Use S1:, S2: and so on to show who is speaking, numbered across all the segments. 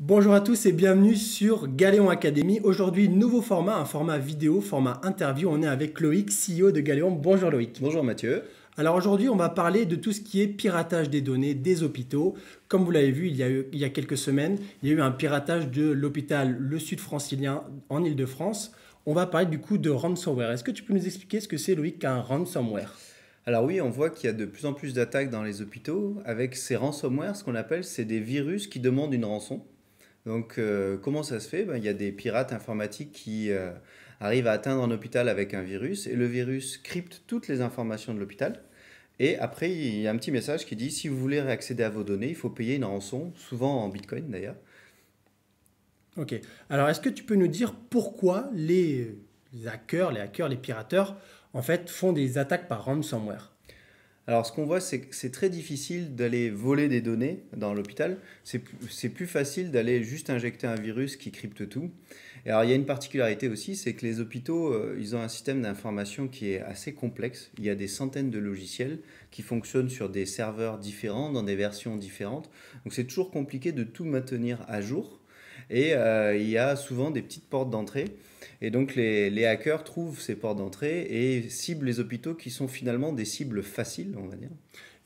S1: Bonjour à tous et bienvenue sur Galéon Academy. Aujourd'hui, nouveau format, un format vidéo, format interview. On est avec Loïc, CEO de Galéon. Bonjour Loïc.
S2: Bonjour Mathieu.
S1: Alors aujourd'hui, on va parler de tout ce qui est piratage des données des hôpitaux. Comme vous l'avez vu, il y a quelques semaines, il y a eu un piratage de l'hôpital Le Sud Francilien en Île-de-France. On va parler du coup de ransomware. Est-ce que tu peux nous expliquer ce que c'est, Loïc, qu'un ransomware?
S2: Alors oui, on voit qu'il y a de plus en plus d'attaques dans les hôpitaux. Avec ces ransomware, ce qu'on appelle, c'est des virus qui demandent une rançon. Donc comment ça se fait? Il y a des pirates informatiques qui arrivent à atteindre un hôpital avec un virus et le virus crypte toutes les informations de l'hôpital. Et après, il y a un petit message qui dit, si vous voulez réaccéder à vos données, il faut payer une rançon, souvent en Bitcoin d'ailleurs.
S1: Ok. Alors est-ce que tu peux nous dire pourquoi les pirateurs, en fait, font des attaques par ransomware?
S2: Alors, ce qu'on voit, c'est que c'est très difficile d'aller voler des données dans l'hôpital. C'est plus facile d'aller juste injecter un virus qui crypte tout. Et alors, il y a une particularité aussi, c'est que les hôpitaux, ils ont un système d'information qui est assez complexe. Il y a des centaines de logiciels qui fonctionnent sur des serveurs différents, dans des versions différentes. Donc, c'est toujours compliqué de tout maintenir à jour. Et il y a souvent des petites portes d'entrée. Et donc les hackers trouvent ces portes d'entrée et ciblent les hôpitaux qui sont finalement des cibles faciles, on va dire.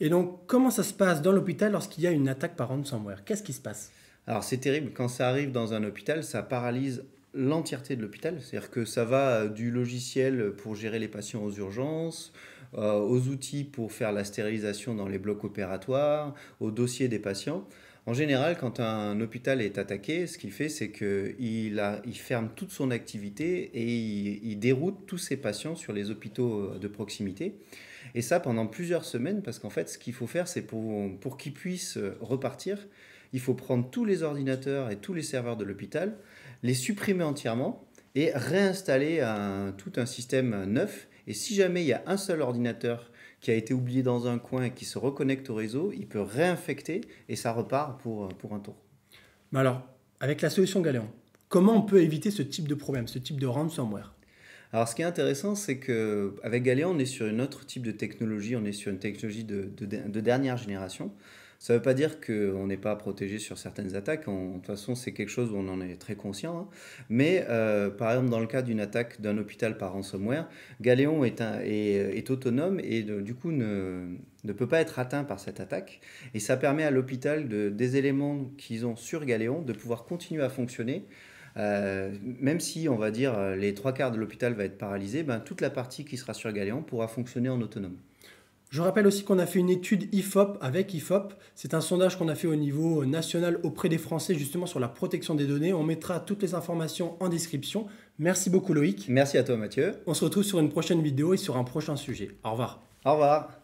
S1: Et donc, comment ça se passe dans l'hôpital lorsqu'il y a une attaque par ransomware? Qu'est-ce qui se passe?
S2: Alors c'est terrible, quand ça arrive dans un hôpital, ça paralyse l'entièreté de l'hôpital. C'est-à-dire que ça va du logiciel pour gérer les patients aux urgences, aux outils pour faire la stérilisation dans les blocs opératoires, aux dossiers des patients. En général, quand un hôpital est attaqué, ce qu'il fait, c'est qu'il ferme toute son activité et il déroute tous ses patients sur les hôpitaux de proximité. Et ça pendant plusieurs semaines, parce qu'en fait, ce qu'il faut faire, c'est pour qu'ils puissent repartir, il faut prendre tous les ordinateurs et tous les serveurs de l'hôpital, les supprimer entièrement et réinstaller tout un système neuf. Et si jamais il y a un seul ordinateur qui a été oublié dans un coin et qui se reconnecte au réseau, il peut réinfecter et ça repart pour un tour.
S1: Mais alors, avec la solution Galéon, comment on peut éviter ce type de problème, ce type de ransomware?
S2: Alors, ce qui est intéressant, c'est qu'avec Galéon, on est sur un autre type de technologie, on est sur une technologie de dernière génération. Ça ne veut pas dire qu'on n'est pas protégé sur certaines attaques. De toute façon, c'est quelque chose où on en est très conscient, hein. Mais par exemple, dans le cas d'une attaque d'un hôpital par ransomware, Galéon est autonome et du coup ne peut pas être atteint par cette attaque. Et ça permet à l'hôpital, des éléments qu'ils ont sur Galéon, de pouvoir continuer à fonctionner. Même si, on va dire, les trois quarts de l'hôpital va être paralysé, toute la partie qui sera sur Galéon pourra fonctionner en autonome.
S1: Je rappelle aussi qu'on a fait une étude IFOP avec IFOP. C'est un sondage qu'on a fait au niveau national auprès des Français justement sur la protection des données. On mettra toutes les informations en description. Merci beaucoup Loïc.
S2: Merci à toi Mathieu.
S1: On se retrouve sur une prochaine vidéo et sur un prochain sujet. Au revoir.
S2: Au revoir.